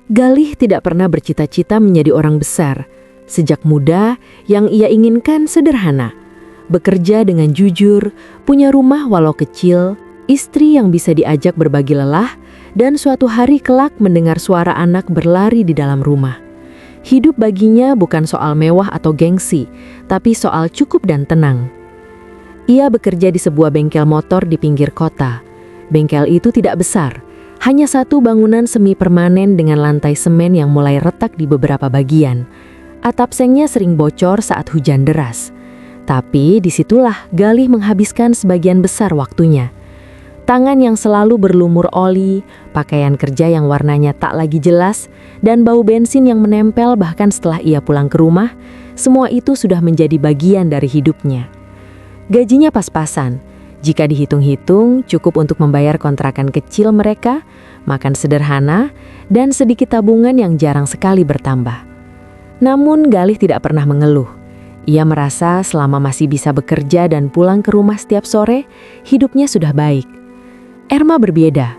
Galih tidak pernah bercita-cita menjadi orang besar. Sejak muda, yang ia inginkan sederhana. Bekerja dengan jujur, punya rumah walau kecil, istri yang bisa diajak berbagi lelah, dan suatu hari kelak mendengar suara anak berlari di dalam rumah. Hidup baginya bukan soal mewah atau gengsi, tapi soal cukup dan tenang. Ia bekerja di sebuah bengkel motor di pinggir kota. Bengkel itu tidak besar, hanya satu bangunan semi permanen dengan lantai semen yang mulai retak di beberapa bagian. Atap sengnya sering bocor saat hujan deras. Tapi disitulah Galih menghabiskan sebagian besar waktunya. Tangan yang selalu berlumur oli, pakaian kerja yang warnanya tak lagi jelas, dan bau bensin yang menempel bahkan setelah ia pulang ke rumah, semua itu sudah menjadi bagian dari hidupnya. Gajinya pas-pasan, jika dihitung-hitung cukup untuk membayar kontrakan kecil mereka, makan sederhana, dan sedikit tabungan yang jarang sekali bertambah. Namun Galih tidak pernah mengeluh. Ia merasa selama masih bisa bekerja dan pulang ke rumah setiap sore, hidupnya sudah baik. Erma berbeda.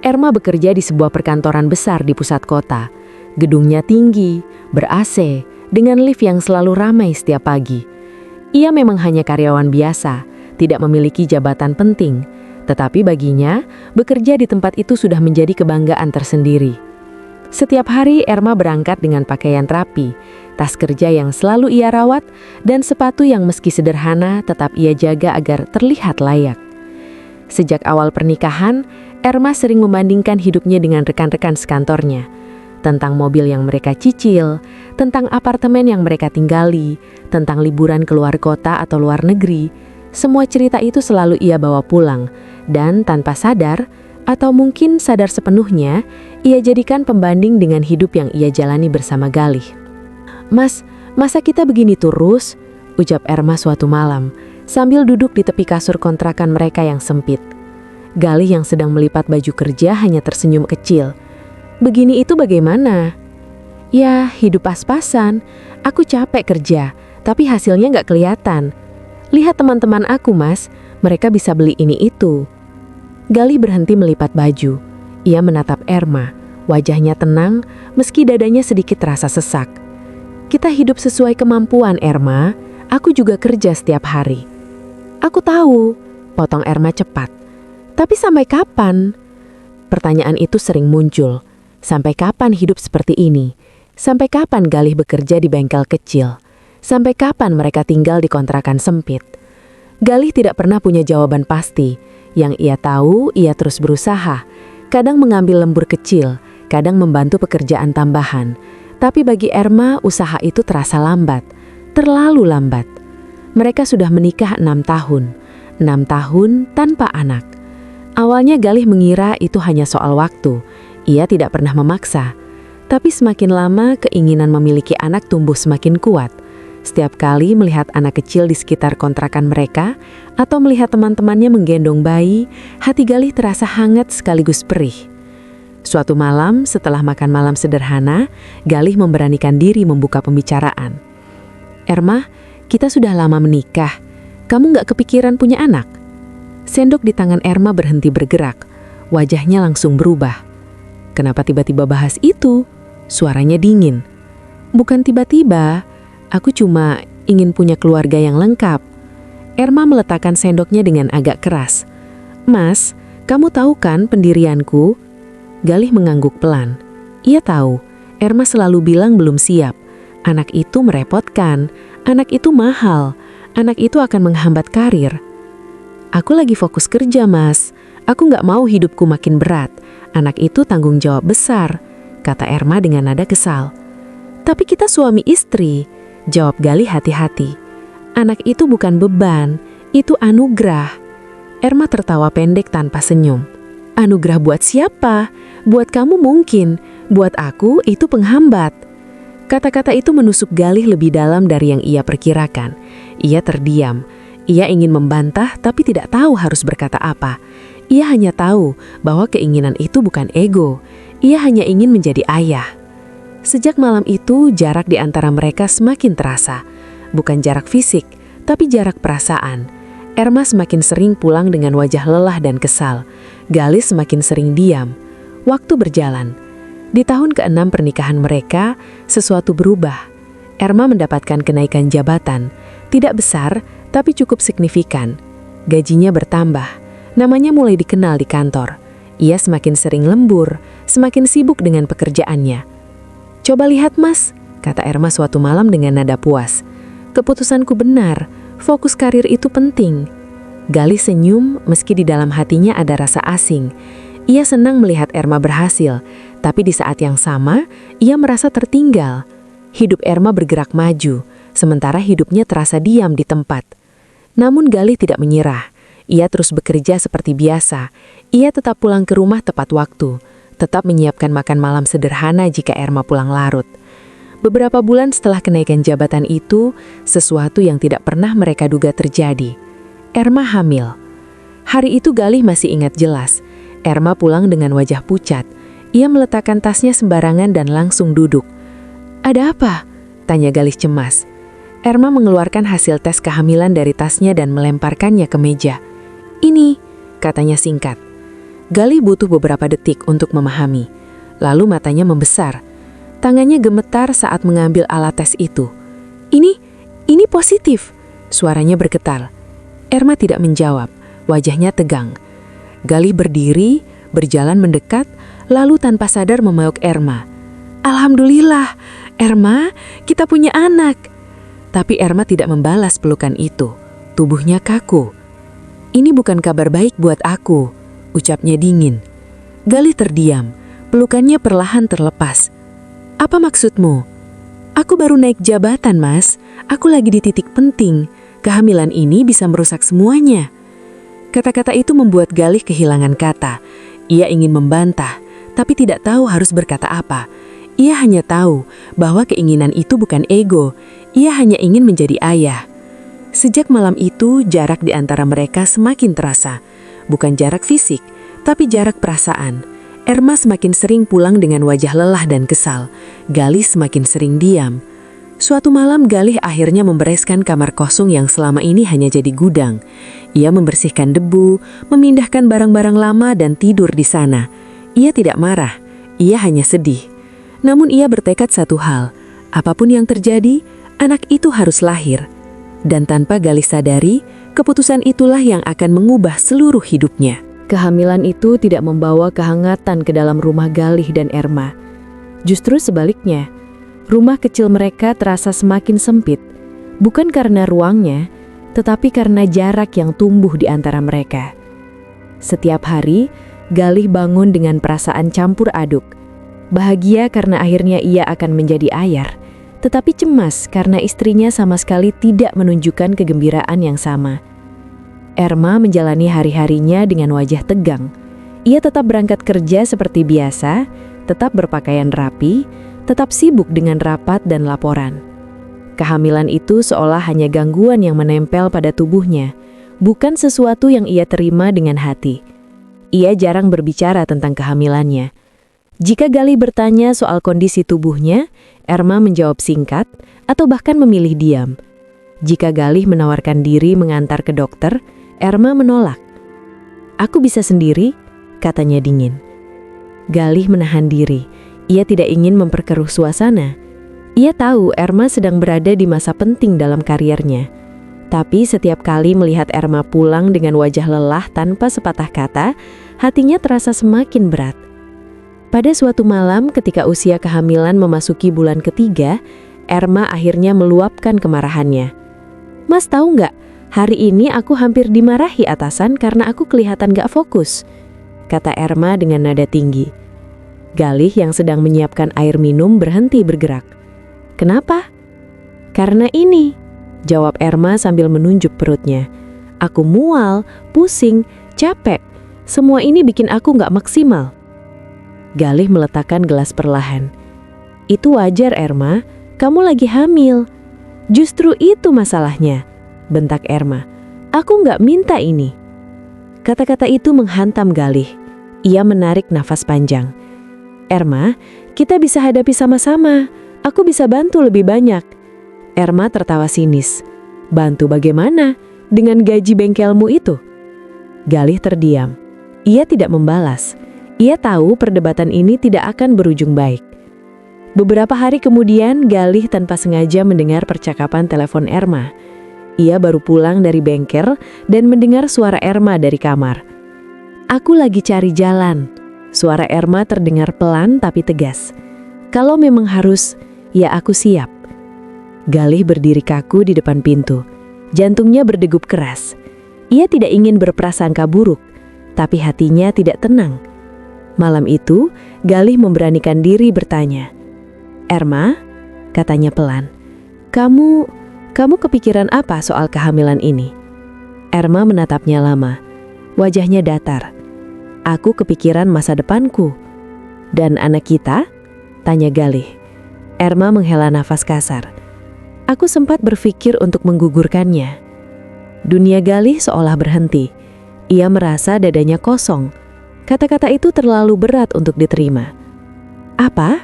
Erma bekerja di sebuah perkantoran besar di pusat kota. Gedungnya tinggi, ber-AC, dengan lift yang selalu ramai setiap pagi. Ia memang hanya karyawan biasa, tidak memiliki jabatan penting, tetapi baginya, bekerja di tempat itu sudah menjadi kebanggaan tersendiri. Setiap hari Erma berangkat dengan pakaian rapi, tas kerja yang selalu ia rawat, dan sepatu yang meski sederhana tetap ia jaga agar terlihat layak. Sejak awal pernikahan, Erma sering membandingkan hidupnya dengan rekan-rekan sekantornya. Tentang mobil yang mereka cicil, tentang apartemen yang mereka tinggali, tentang liburan keluar kota atau luar negeri. Semua cerita itu selalu ia bawa pulang, dan tanpa sadar, atau mungkin sadar sepenuhnya, ia jadikan pembanding dengan hidup yang ia jalani bersama Galih. "Mas, masa kita begini terus?" ucap Erma suatu malam, sambil duduk di tepi kasur kontrakan mereka yang sempit. Galih yang sedang melipat baju kerja hanya tersenyum kecil. "Begini itu bagaimana?" "Ya, hidup pas-pasan. Aku capek kerja, tapi hasilnya nggak kelihatan. Lihat teman-teman aku, Mas. Mereka bisa beli ini itu." Galih berhenti melipat baju. Ia menatap Erma. Wajahnya tenang, meski dadanya sedikit terasa sesak. "Kita hidup sesuai kemampuan, Erma. Aku juga kerja setiap hari." "Aku tahu," potong Erma cepat. "Tapi sampai kapan?" Pertanyaan itu sering muncul. Sampai kapan hidup seperti ini? Sampai kapan Galih bekerja di bengkel kecil? Sampai kapan mereka tinggal di kontrakan sempit? Galih tidak pernah punya jawaban pasti. Yang ia tahu, ia terus berusaha. Kadang mengambil lembur kecil, kadang membantu pekerjaan tambahan. Tapi bagi Erma, usaha itu terasa lambat. Terlalu lambat. Mereka sudah menikah 6 tahun. 6 tahun tanpa anak. Awalnya Galih mengira itu hanya soal waktu. Ia tidak pernah memaksa, tapi semakin lama keinginan memiliki anak tumbuh semakin kuat. Setiap kali melihat anak kecil di sekitar kontrakan mereka, atau melihat teman-temannya menggendong bayi, hati Galih terasa hangat sekaligus perih. Suatu malam, setelah makan malam sederhana, Galih memberanikan diri membuka pembicaraan. "Erma, kita sudah lama menikah. Kamu nggak kepikiran punya anak?" Sendok di tangan Erma berhenti bergerak. Wajahnya langsung berubah. "Kenapa tiba-tiba bahas itu?" Suaranya dingin. "Bukan tiba-tiba, aku cuma ingin punya keluarga yang lengkap." Erma meletakkan sendoknya dengan agak keras. "Mas, kamu tahu kan pendirianku?" Galih mengangguk pelan. Ia tahu, Erma selalu bilang belum siap. Anak itu merepotkan, anak itu mahal, anak itu akan menghambat karir. "Aku lagi fokus kerja, Mas. Aku nggak mau hidupku makin berat. Anak itu tanggung jawab besar," kata Erma dengan nada kesal. "Tapi kita suami istri," jawab Galih hati-hati. "Anak itu bukan beban, itu anugerah." Erma tertawa pendek tanpa senyum. "Anugerah buat siapa? Buat kamu mungkin, buat aku itu penghambat." Kata-kata itu menusuk Galih lebih dalam dari yang ia perkirakan. Ia terdiam. Ia ingin membantah tapi tidak tahu harus berkata apa. Ia hanya tahu bahwa keinginan itu bukan ego. Ia hanya ingin menjadi ayah. Sejak malam itu, jarak di antara mereka semakin terasa. Bukan jarak fisik, tapi jarak perasaan. Erma semakin sering pulang dengan wajah lelah dan kesal. Galih semakin sering diam. Waktu berjalan. Di tahun ke-6 pernikahan mereka, sesuatu berubah. Erma mendapatkan kenaikan jabatan, tidak besar tapi cukup signifikan. Gajinya bertambah, namanya mulai dikenal di kantor. Ia semakin sering lembur, semakin sibuk dengan pekerjaannya. "Coba lihat Mas," kata Erma suatu malam dengan nada puas. "Keputusanku benar, fokus karir itu penting." Galih senyum meski di dalam hatinya ada rasa asing. Ia senang melihat Erma berhasil, tapi di saat yang sama, ia merasa tertinggal. Hidup Erma bergerak maju, sementara hidupnya terasa diam di tempat. Namun Galih tidak menyerah. Ia terus bekerja seperti biasa. Ia tetap pulang ke rumah tepat waktu, tetap menyiapkan makan malam sederhana jika Erma pulang larut. Beberapa bulan setelah kenaikan jabatan itu, sesuatu yang tidak pernah mereka duga terjadi. Erma hamil. Hari itu Galih masih ingat jelas. Erma pulang dengan wajah pucat. Ia meletakkan tasnya sembarangan dan langsung duduk. "Ada apa?" tanya Galih cemas. Erma mengeluarkan hasil tes kehamilan dari tasnya dan melemparkannya ke meja. "Ini," katanya singkat. Galih butuh beberapa detik untuk memahami. Lalu matanya membesar. Tangannya gemetar saat mengambil alat tes itu. Ini positif," suaranya bergetar. Erma tidak menjawab, wajahnya tegang. Galih berdiri, berjalan mendekat, lalu tanpa sadar memeluk Erma. "Alhamdulillah, Erma, kita punya anak." Tapi Erma tidak membalas pelukan itu. Tubuhnya kaku. "Ini bukan kabar baik buat aku," ucapnya dingin. Galih terdiam, pelukannya perlahan terlepas. "Apa maksudmu?" "Aku baru naik jabatan, Mas. Aku lagi di titik penting. Kehamilan ini bisa merusak semuanya." Kata-kata itu membuat Galih kehilangan kata. Ia ingin membantah, tapi tidak tahu harus berkata apa. Ia hanya tahu bahwa keinginan itu bukan ego. Ia hanya ingin menjadi ayah. Sejak malam itu, jarak di antara mereka semakin terasa. Bukan jarak fisik, tapi jarak perasaan. Erma semakin sering pulang dengan wajah lelah dan kesal. Galih semakin sering diam. Suatu malam Galih akhirnya membereskan kamar kosong yang selama ini hanya jadi gudang. Ia membersihkan debu, memindahkan barang-barang lama dan tidur di sana. Ia tidak marah, ia hanya sedih. Namun ia bertekad satu hal, apapun yang terjadi, anak itu harus lahir. Dan tanpa Galih sadari, keputusan itulah yang akan mengubah seluruh hidupnya. Kehamilan itu tidak membawa kehangatan ke dalam rumah Galih dan Erma. Justru sebaliknya, rumah kecil mereka terasa semakin sempit, bukan karena ruangnya, tetapi karena jarak yang tumbuh di antara mereka. Setiap hari, Galih bangun dengan perasaan campur aduk. Bahagia karena akhirnya ia akan menjadi ayah, tetapi cemas karena istrinya sama sekali tidak menunjukkan kegembiraan yang sama. Erma menjalani hari-harinya dengan wajah tegang. Ia tetap berangkat kerja seperti biasa, tetap berpakaian rapi, tetap sibuk dengan rapat dan laporan. Kehamilan itu seolah hanya gangguan yang menempel pada tubuhnya, bukan sesuatu yang ia terima dengan hati. Ia jarang berbicara tentang kehamilannya. Jika Galih bertanya soal kondisi tubuhnya, Erma menjawab singkat atau bahkan memilih diam. Jika Galih menawarkan diri mengantar ke dokter, Erma menolak. "Aku bisa sendiri," katanya dingin. Galih menahan diri. Ia tidak ingin memperkeruh suasana. Ia tahu Erma sedang berada di masa penting dalam karirnya. Tapi setiap kali melihat Erma pulang dengan wajah lelah tanpa sepatah kata, hatinya terasa semakin berat. Pada suatu malam ketika usia kehamilan memasuki bulan ketiga, Erma akhirnya meluapkan kemarahannya. "Mas tahu nggak, hari ini aku hampir dimarahi atasan karena aku kelihatan gak fokus," kata Erma dengan nada tinggi. Galih yang sedang menyiapkan air minum berhenti bergerak. "Kenapa?" "Karena ini," jawab Erma sambil menunjuk perutnya. "Aku mual, pusing, capek. Semua ini bikin aku gak maksimal." Galih meletakkan gelas perlahan. "Itu wajar Erma, kamu lagi hamil." "Justru itu masalahnya," bentak Erma. "Aku gak minta ini." Kata-kata itu menghantam Galih. Ia menarik nafas panjang. "Erma, kita bisa hadapi sama-sama. Aku bisa bantu lebih banyak." Erma tertawa sinis. "Bantu bagaimana? Dengan gaji bengkelmu itu?" Galih terdiam. Ia tidak membalas. Ia tahu perdebatan ini tidak akan berujung baik. Beberapa hari kemudian, Galih tanpa sengaja mendengar percakapan telepon Erma. Ia baru pulang dari bengkel dan mendengar suara Erma dari kamar. "Aku lagi cari jalan." Suara Erma terdengar pelan tapi tegas. "Kalau memang harus, ya aku siap." Galih berdiri kaku di depan pintu. Jantungnya berdegup keras. Ia tidak ingin berprasangka buruk, tapi hatinya tidak tenang. Malam itu, Galih memberanikan diri bertanya. "Erma," katanya pelan, Kamu kepikiran apa soal kehamilan ini?" Erma menatapnya lama. Wajahnya datar. "Aku kepikiran masa depanku." "Dan anak kita?" tanya Galih. Erma menghela nafas kasar. "Aku sempat berpikir untuk menggugurkannya." Dunia Galih seolah berhenti. Ia merasa dadanya kosong. Kata-kata itu terlalu berat untuk diterima. "Apa?"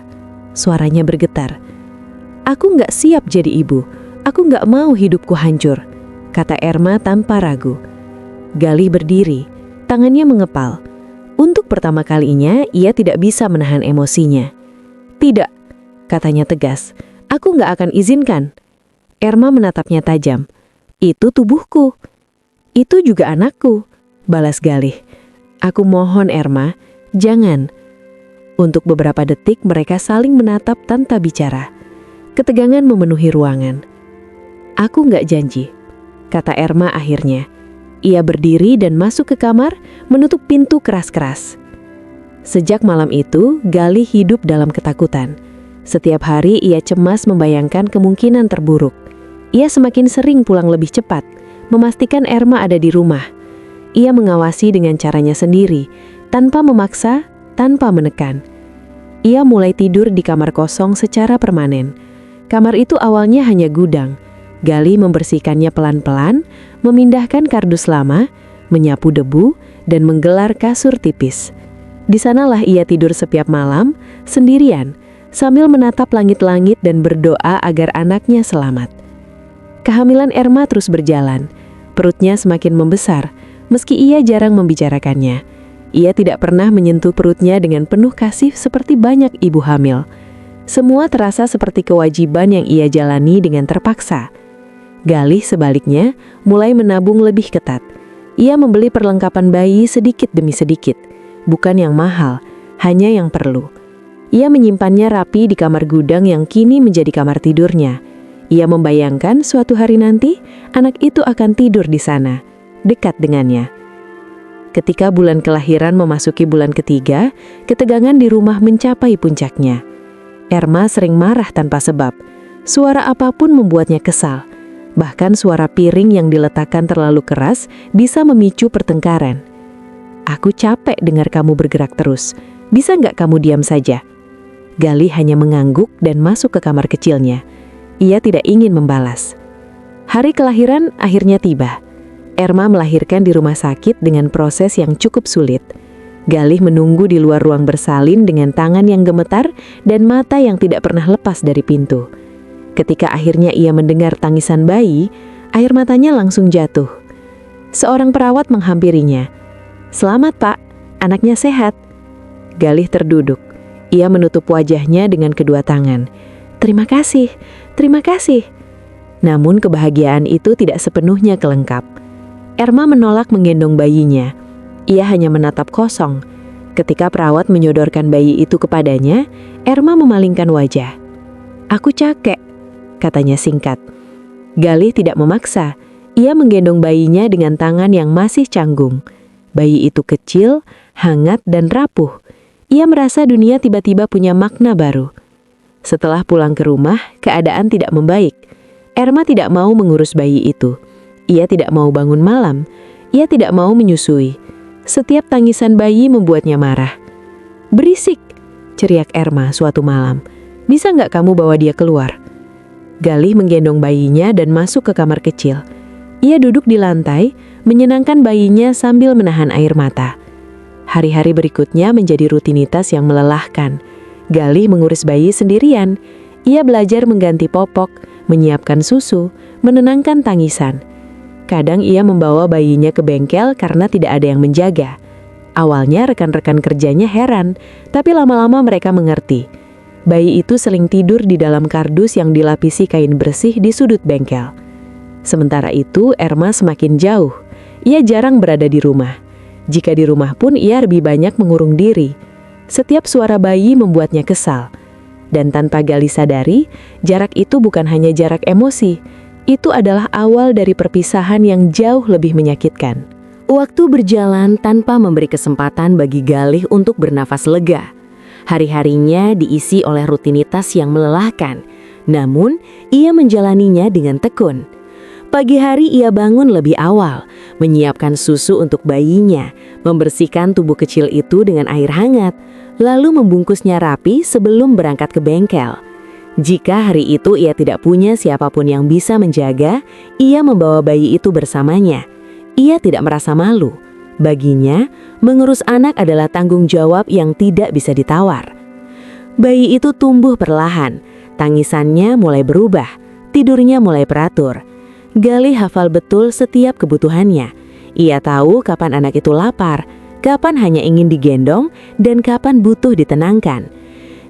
Suaranya bergetar. "Aku nggak siap jadi ibu. Aku nggak mau hidupku hancur," kata Erma tanpa ragu. Galih berdiri, tangannya mengepal. Untuk pertama kalinya, ia tidak bisa menahan emosinya. "Tidak," katanya tegas. "Aku nggak akan izinkan." Erma menatapnya tajam. "Itu tubuhku." "Itu juga anakku," balas Galih. "Aku mohon Erma, jangan." Untuk beberapa detik mereka saling menatap tanpa bicara. Ketegangan memenuhi ruangan. "Aku nggak janji," kata Erma akhirnya. Ia berdiri dan masuk ke kamar, menutup pintu keras-keras. Sejak malam itu, Galih hidup dalam ketakutan. Setiap hari ia cemas membayangkan kemungkinan terburuk. Ia semakin sering pulang lebih cepat, memastikan Erma ada di rumah. Ia mengawasi dengan caranya sendiri, tanpa memaksa, tanpa menekan. Ia mulai tidur di kamar kosong secara permanen. Kamar itu awalnya hanya gudang. Galih membersihkannya pelan-pelan, memindahkan kardus lama, menyapu debu, dan menggelar kasur tipis. Di sanalah ia tidur setiap malam, sendirian, sambil menatap langit-langit dan berdoa agar anaknya selamat. Kehamilan Erma terus berjalan. Perutnya semakin membesar, meski ia jarang membicarakannya. Ia tidak pernah menyentuh perutnya dengan penuh kasih seperti banyak ibu hamil. Semua terasa seperti kewajiban yang ia jalani dengan terpaksa. Galih sebaliknya mulai menabung lebih ketat. Ia membeli perlengkapan bayi sedikit demi sedikit, bukan yang mahal, hanya yang perlu. Ia menyimpannya rapi di kamar gudang yang kini menjadi kamar tidurnya. Ia membayangkan suatu hari nanti anak itu akan tidur di sana, dekat dengannya. Ketika bulan kelahiran memasuki bulan ketiga, ketegangan di rumah mencapai puncaknya. Erma sering marah tanpa sebab. Suara apapun membuatnya kesal. Bahkan suara piring yang diletakkan terlalu keras bisa memicu pertengkaran. "Aku capek dengar kamu bergerak terus. Bisa nggak kamu diam saja?" Galih hanya mengangguk dan masuk ke kamar kecilnya. Ia tidak ingin membalas. Hari kelahiran akhirnya tiba. Erma melahirkan di rumah sakit dengan proses yang cukup sulit. Galih menunggu di luar ruang bersalin dengan tangan yang gemetar dan mata yang tidak pernah lepas dari pintu. Ketika akhirnya ia mendengar tangisan bayi, air matanya langsung jatuh. Seorang perawat menghampirinya. "Selamat Pak, anaknya sehat." Galih terduduk. Ia menutup wajahnya dengan kedua tangan. Terima kasih." Namun kebahagiaan itu tidak sepenuhnya kelengkap. Erma menolak menggendong bayinya. Ia hanya menatap kosong. Ketika perawat menyodorkan bayi itu kepadanya, Erma memalingkan wajah. "Aku cakek," katanya singkat. Galih tidak memaksa. Ia menggendong bayinya dengan tangan yang masih canggung. Bayi itu kecil, hangat, dan rapuh. Ia merasa dunia tiba-tiba punya makna baru. Setelah pulang ke rumah, keadaan tidak membaik. Erma tidak mau mengurus bayi itu. Ia tidak mau bangun malam. Ia tidak mau menyusui. Setiap tangisan bayi membuatnya marah. "Berisik," ceriak Erma suatu malam. "Bisa nggak kamu bawa dia keluar?" Galih menggendong bayinya dan masuk ke kamar kecil. Ia duduk di lantai, menyenangkan bayinya sambil menahan air mata. Hari-hari berikutnya menjadi rutinitas yang melelahkan. Galih mengurus bayi sendirian. Ia belajar mengganti popok, menyiapkan susu, menenangkan tangisan. Kadang ia membawa bayinya ke bengkel karena tidak ada yang menjaga. Awalnya rekan-rekan kerjanya heran, tapi lama-lama mereka mengerti. Bayi itu sering tidur di dalam kardus yang dilapisi kain bersih di sudut bengkel. Sementara itu, Erma semakin jauh. Ia jarang berada di rumah. Jika di rumah pun ia lebih banyak mengurung diri. Setiap suara bayi membuatnya kesal. Dan tanpa Gali sadari, jarak itu bukan hanya jarak emosi. Itu adalah awal dari perpisahan yang jauh lebih menyakitkan. Waktu berjalan tanpa memberi kesempatan bagi Galih untuk bernafas lega. Hari-harinya diisi oleh rutinitas yang melelahkan. Namun, ia menjalaninya dengan tekun. Pagi hari ia bangun lebih awal, menyiapkan susu untuk bayinya, membersihkan tubuh kecil itu dengan air hangat, lalu membungkusnya rapi sebelum berangkat ke bengkel. Jika hari itu ia tidak punya siapapun yang bisa menjaga, ia membawa bayi itu bersamanya. Ia tidak merasa malu. Baginya, mengurus anak adalah tanggung jawab yang tidak bisa ditawar. Bayi itu tumbuh perlahan, tangisannya mulai berubah, tidurnya mulai teratur. Gali hafal betul setiap kebutuhannya. Ia tahu kapan anak itu lapar, kapan hanya ingin digendong, dan kapan butuh ditenangkan.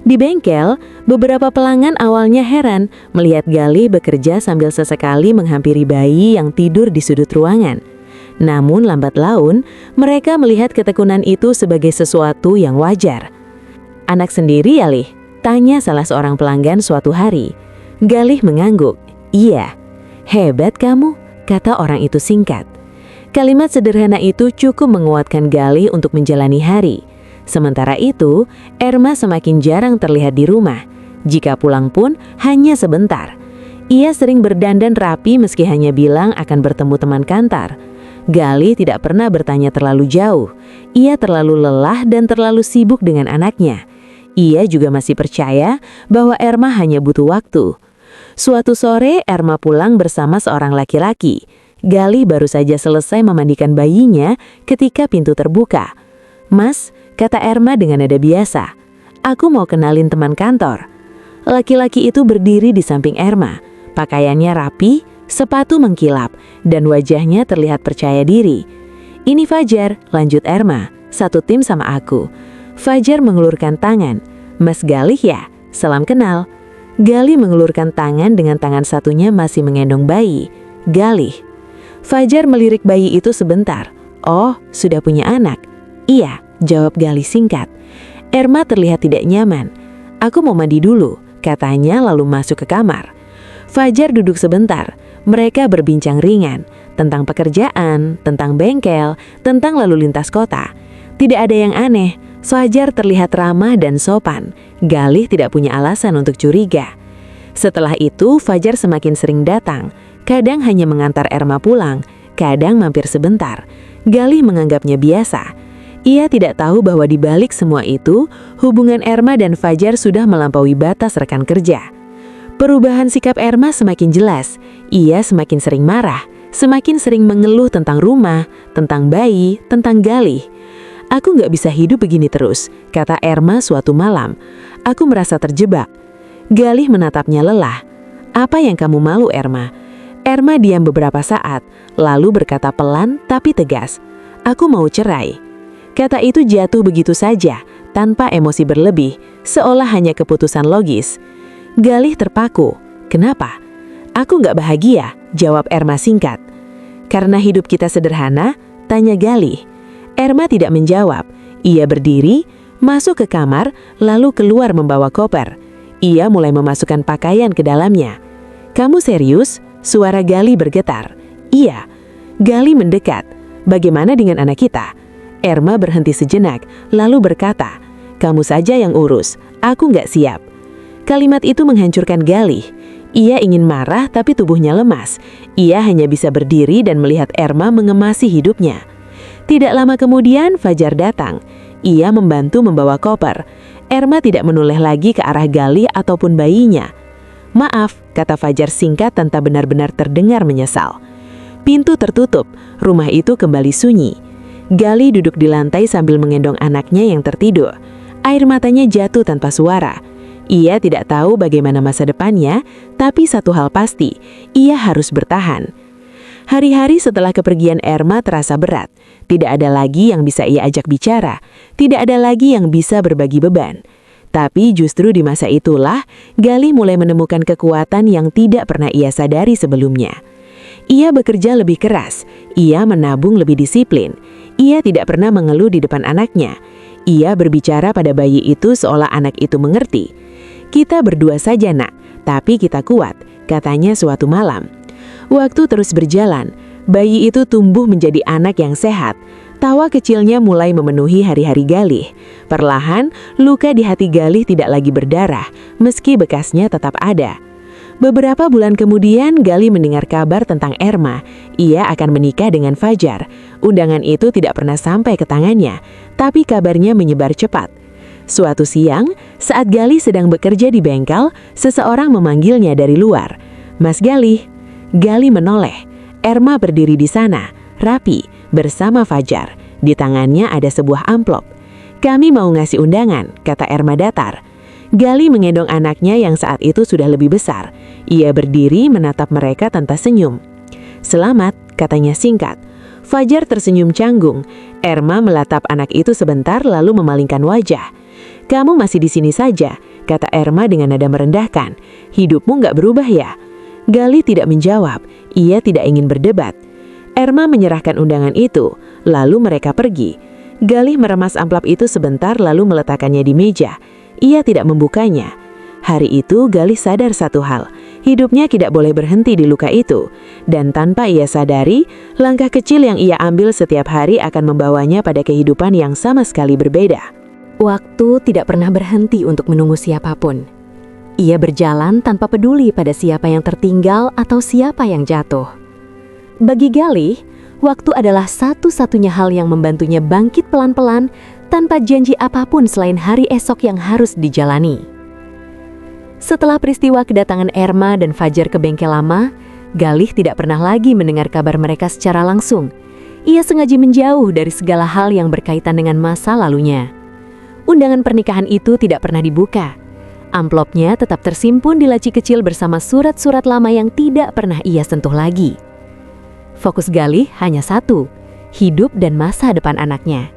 Di bengkel, beberapa pelanggan awalnya heran melihat Gali bekerja sambil sesekali menghampiri bayi yang tidur di sudut ruangan. Namun lambat laun, mereka melihat ketekunan itu sebagai sesuatu yang wajar. "Anak sendiri ya, Lih?" tanya salah seorang pelanggan suatu hari. Galih mengangguk. "Iya." "Hebat kamu," kata orang itu singkat. Kalimat sederhana itu cukup menguatkan Galih untuk menjalani hari. Sementara itu, Erma semakin jarang terlihat di rumah. Jika pulang pun hanya sebentar. Ia sering berdandan rapi meski hanya bilang akan bertemu teman kantor. Gali tidak pernah bertanya terlalu jauh. Ia terlalu lelah dan terlalu sibuk dengan anaknya. Ia juga masih percaya bahwa Erma hanya butuh waktu. Suatu sore, Erma pulang bersama seorang laki-laki. Gali baru saja selesai memandikan bayinya ketika pintu terbuka. "Mas," kata Erma dengan nada biasa, "aku mau kenalin teman kantor." Laki-laki itu berdiri di samping Erma. Pakaiannya rapi, sepatu mengkilap, dan wajahnya terlihat percaya diri. "Ini Fajar," lanjut Erma, "satu tim sama aku." Fajar mengelurkan tangan. "Mas Galih ya? Salam kenal." Galih mengelurkan tangan dengan tangan satunya masih mengendong bayi. "Galih." Fajar melirik bayi itu sebentar. "Oh, sudah punya anak?" "Iya," jawab Galih singkat. Erma terlihat tidak nyaman. "Aku mau mandi dulu," katanya lalu masuk ke kamar. Fajar duduk sebentar. Mereka berbincang ringan tentang pekerjaan, tentang bengkel, tentang lalu lintas kota. Tidak ada yang aneh. Fajar terlihat ramah dan sopan. Galih tidak punya alasan untuk curiga. Setelah itu, Fajar semakin sering datang. Kadang hanya mengantar Erma pulang, kadang mampir sebentar. Galih menganggapnya biasa. Ia tidak tahu bahwa di balik semua itu, hubungan Erma dan Fajar sudah melampaui batas rekan kerja. Perubahan sikap Erma semakin jelas. Ia semakin sering marah, semakin sering mengeluh tentang rumah, tentang bayi, tentang Galih. "Aku nggak bisa hidup begini terus," kata Erma suatu malam. "Aku merasa terjebak." Galih menatapnya lelah. "Apa yang kamu malu, Erma?" Erma diam beberapa saat, lalu berkata pelan tapi tegas, "Aku mau cerai." Kata itu jatuh begitu saja, tanpa emosi berlebih, seolah hanya keputusan logis. Galih terpaku. "Kenapa?" "Aku nggak bahagia," jawab Erma singkat. "Karena hidup kita sederhana?" tanya Galih. Erma tidak menjawab. Ia berdiri, masuk ke kamar, lalu keluar membawa koper. Ia mulai memasukkan pakaian ke dalamnya. "Kamu serius?" Suara Galih bergetar. "Iya." Galih mendekat. "Bagaimana dengan anak kita?" Erma berhenti sejenak, lalu berkata, "Kamu saja yang urus, aku nggak siap." Kalimat itu menghancurkan Galih. Ia ingin marah tapi tubuhnya lemas. Ia hanya bisa berdiri dan melihat Erma mengemasi hidupnya. Tidak lama kemudian Fajar datang. Ia membantu membawa koper. Erma tidak menoleh lagi ke arah Galih ataupun bayinya. "Maaf," kata Fajar singkat tanpa benar-benar terdengar menyesal. Pintu tertutup, rumah itu kembali sunyi. Galih duduk di lantai sambil mengendong anaknya yang tertidur. Air matanya jatuh tanpa suara. Ia tidak tahu bagaimana masa depannya, tapi satu hal pasti, ia harus bertahan. Hari-hari setelah kepergian Erma terasa berat. Tidak ada lagi yang bisa ia ajak bicara. Tidak ada lagi yang bisa berbagi beban. Tapi justru di masa itulah, Galih mulai menemukan kekuatan yang tidak pernah ia sadari sebelumnya. Ia bekerja lebih keras, ia menabung lebih disiplin. Ia tidak pernah mengeluh di depan anaknya. Ia berbicara pada bayi itu seolah anak itu mengerti. "Kita berdua saja, Nak, tapi kita kuat," katanya suatu malam. Waktu terus berjalan, bayi itu tumbuh menjadi anak yang sehat. Tawa kecilnya mulai memenuhi hari-hari Galih. Perlahan, luka di hati Galih tidak lagi berdarah, meski bekasnya tetap ada. Beberapa bulan kemudian, Galih mendengar kabar tentang Erma. Ia akan menikah dengan Fajar. Undangan itu tidak pernah sampai ke tangannya, tapi kabarnya menyebar cepat. Suatu siang, saat Galih sedang bekerja di bengkel, seseorang memanggilnya dari luar. "Mas Galih." Galih menoleh. Erma berdiri di sana, rapi, bersama Fajar. Di tangannya ada sebuah amplop. "Kami mau ngasih undangan," kata Erma datar. Galih menggendong anaknya yang saat itu sudah lebih besar. Ia berdiri menatap mereka tanpa senyum. "Selamat," katanya singkat. Fajar tersenyum canggung. Erma melatap anak itu sebentar lalu memalingkan wajah. "Kamu masih di sini saja," kata Erma dengan nada merendahkan. "Hidupmu nggak berubah ya?" Galih tidak menjawab. Ia tidak ingin berdebat. Erma menyerahkan undangan itu, lalu mereka pergi. Galih meremas amplop itu sebentar lalu meletakkannya di meja. Ia tidak membukanya. Hari itu Galih sadar satu hal, hidupnya tidak boleh berhenti di luka itu. Dan tanpa ia sadari, langkah kecil yang ia ambil setiap hari akan membawanya pada kehidupan yang sama sekali berbeda. Waktu tidak pernah berhenti untuk menunggu siapapun. Ia berjalan tanpa peduli pada siapa yang tertinggal atau siapa yang jatuh. Bagi Galih, waktu adalah satu-satunya hal yang membantunya bangkit pelan-pelan tanpa janji apapun selain hari esok yang harus dijalani. Setelah peristiwa kedatangan Erma dan Fajar ke bengkel lama, Galih tidak pernah lagi mendengar kabar mereka secara langsung. Ia sengaja menjauh dari segala hal yang berkaitan dengan masa lalunya. Undangan pernikahan itu tidak pernah dibuka. Amplopnya tetap tersimpun di laci kecil bersama surat-surat lama yang tidak pernah ia sentuh lagi. Fokus Galih hanya satu, hidup dan masa depan anaknya.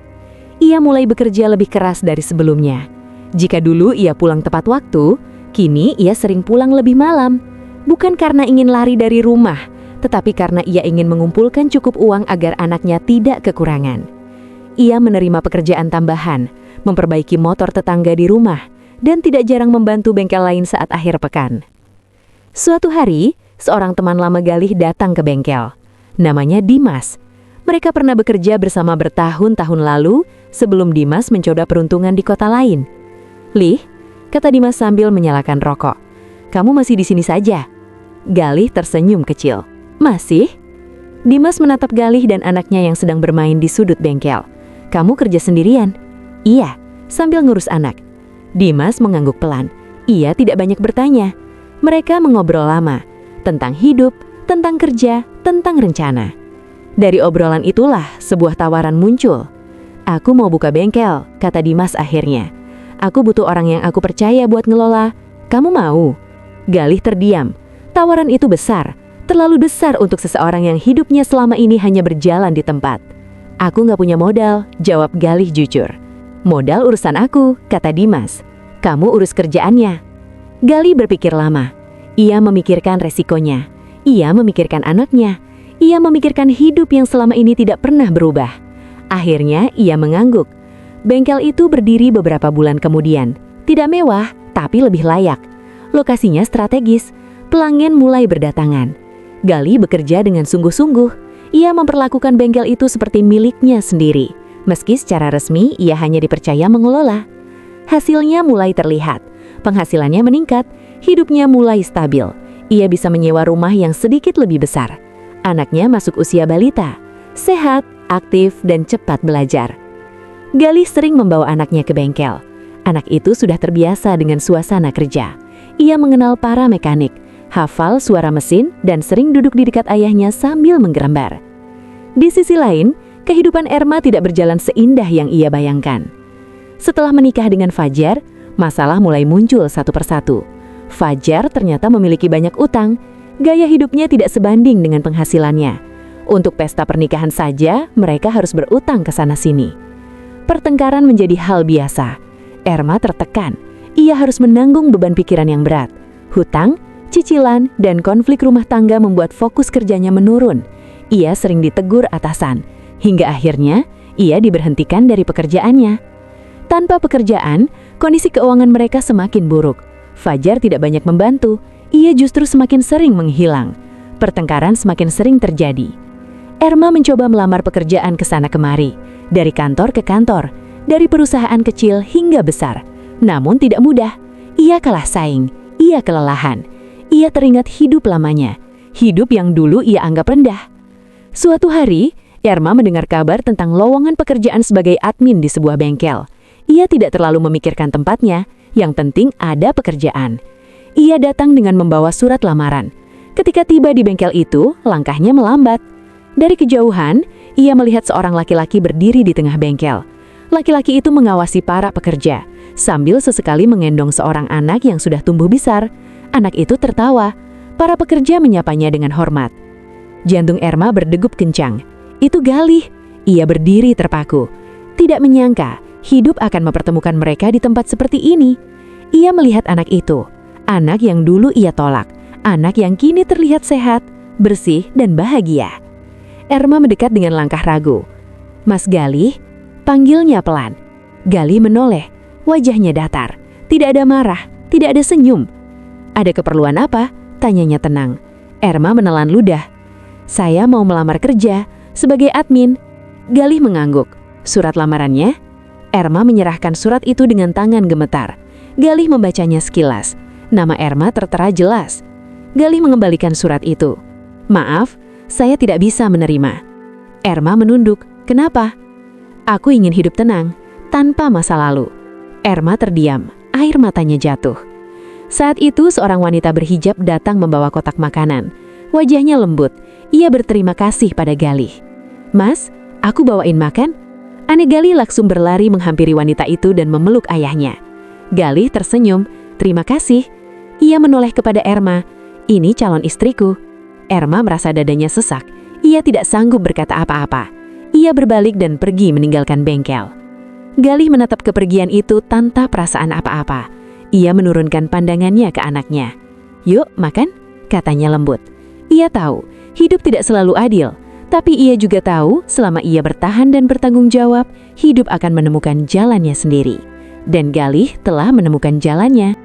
Ia mulai bekerja lebih keras dari sebelumnya. Jika dulu ia pulang tepat waktu, kini ia sering pulang lebih malam. Bukan karena ingin lari dari rumah, tetapi karena ia ingin mengumpulkan cukup uang agar anaknya tidak kekurangan. Ia menerima pekerjaan tambahan, memperbaiki motor tetangga di rumah, dan tidak jarang membantu bengkel lain saat akhir pekan. Suatu hari, seorang teman lama Galih datang ke bengkel. Namanya Dimas. Mereka pernah bekerja bersama bertahun-tahun lalu sebelum Dimas mencoba peruntungan di kota lain. "Lih," kata Dimas sambil menyalakan rokok, "kamu masih di sini saja?" Galih tersenyum kecil. "Masih?" Dimas menatap Galih dan anaknya yang sedang bermain di sudut bengkel. "Kamu kerja sendirian?" "Iya," sambil ngurus anak. Dimas mengangguk pelan. Ia tidak banyak bertanya. Mereka mengobrol lama tentang hidup, tentang kerja, tentang rencana. Dari obrolan itulah sebuah tawaran muncul. "Aku mau buka bengkel," kata Dimas akhirnya. "Aku butuh orang yang aku percaya buat ngelola. Kamu mau?" Galih terdiam. Tawaran itu besar, terlalu besar untuk seseorang yang hidupnya selama ini hanya berjalan di tempat. "Aku nggak punya modal," jawab Galih jujur. "Modal urusan aku," kata Dimas. "Kamu urus kerjaannya." Galih berpikir lama. Ia memikirkan resikonya. Ia memikirkan anaknya. Ia memikirkan hidup yang selama ini tidak pernah berubah. Akhirnya ia mengangguk. Bengkel itu berdiri beberapa bulan kemudian. Tidak mewah, tapi lebih layak. Lokasinya strategis. Pelanggan mulai berdatangan. Galih bekerja dengan sungguh-sungguh. Ia memperlakukan bengkel itu seperti miliknya sendiri. Meski secara resmi ia hanya dipercaya mengelola. Hasilnya mulai terlihat. Penghasilannya meningkat, hidupnya mulai stabil. Ia bisa menyewa rumah yang sedikit lebih besar. Anaknya masuk usia balita, sehat, aktif, dan cepat belajar. Galih sering membawa anaknya ke bengkel. Anak itu sudah terbiasa dengan suasana kerja. Ia mengenal para mekanik, hafal suara mesin, dan sering duduk di dekat ayahnya sambil menggerambar. Di sisi lain, kehidupan Erma tidak berjalan seindah yang ia bayangkan. Setelah menikah dengan Fajar, masalah mulai muncul satu persatu. Fajar ternyata memiliki banyak utang. Gaya hidupnya tidak sebanding dengan penghasilannya. Untuk pesta pernikahan saja, mereka harus berutang ke sana-sini. Pertengkaran menjadi hal biasa. Erma tertekan. Ia harus menanggung beban pikiran yang berat. Hutang, cicilan, dan konflik rumah tangga membuat fokus kerjanya menurun. Ia sering ditegur atasan, hingga akhirnya ia diberhentikan dari pekerjaannya. Tanpa pekerjaan, kondisi keuangan mereka semakin buruk. Fajar tidak banyak membantu, ia justru semakin sering menghilang. Pertengkaran semakin sering terjadi. Erma mencoba melamar pekerjaan ke sana kemari, dari kantor ke kantor, dari perusahaan kecil hingga besar. Namun tidak mudah. Ia kalah saing, ia kelelahan. Ia teringat hidup lamanya, hidup yang dulu ia anggap rendah. Suatu hari, Erma mendengar kabar tentang lowongan pekerjaan sebagai admin di sebuah bengkel. Ia tidak terlalu memikirkan tempatnya, yang penting ada pekerjaan. Ia datang dengan membawa surat lamaran. Ketika tiba di bengkel itu, langkahnya melambat. Dari kejauhan, ia melihat seorang laki-laki berdiri di tengah bengkel. Laki-laki itu mengawasi para pekerja, sambil sesekali mengendong seorang anak yang sudah tumbuh besar. Anak itu tertawa. Para pekerja menyapanya dengan hormat. Jantung Erma berdegup kencang. Itu Galih. Ia berdiri terpaku. Tidak menyangka hidup akan mempertemukan mereka di tempat seperti ini. Ia melihat anak itu, anak yang dulu ia tolak, anak yang kini terlihat sehat, bersih, dan bahagia. Erma mendekat dengan langkah ragu. "Mas Galih," panggilnya pelan. Galih menoleh, wajahnya datar. Tidak ada marah, tidak ada senyum. "Ada keperluan apa?" tanyanya tenang. Erma menelan ludah. "Saya mau melamar kerja sebagai admin." Galih mengangguk. "Surat lamarannya?" Erma menyerahkan surat itu dengan tangan gemetar. Galih membacanya sekilas. Nama Erma tertera jelas. Galih mengembalikan surat itu. "Maaf, saya tidak bisa menerima." Erma menunduk. "Kenapa?" "Aku ingin hidup tenang, tanpa masa lalu." Erma terdiam, air matanya jatuh. Saat itu seorang wanita berhijab datang membawa kotak makanan. Wajahnya lembut, ia berterima kasih pada Galih. "Mas, aku bawain makan?" Anak Galih langsung berlari menghampiri wanita itu dan memeluk ayahnya. Galih tersenyum, "Terima kasih." Ia menoleh kepada Erma, "Ini calon istriku." Erma merasa dadanya sesak. Ia tidak sanggup berkata apa-apa. Ia berbalik dan pergi meninggalkan bengkel. Galih menatap kepergian itu tanpa perasaan apa-apa. Ia menurunkan pandangannya ke anaknya. "Yuk, makan," katanya lembut. Ia tahu, hidup tidak selalu adil. Tapi ia juga tahu, selama ia bertahan dan bertanggung jawab, hidup akan menemukan jalannya sendiri. Dan Galih telah menemukan jalannya.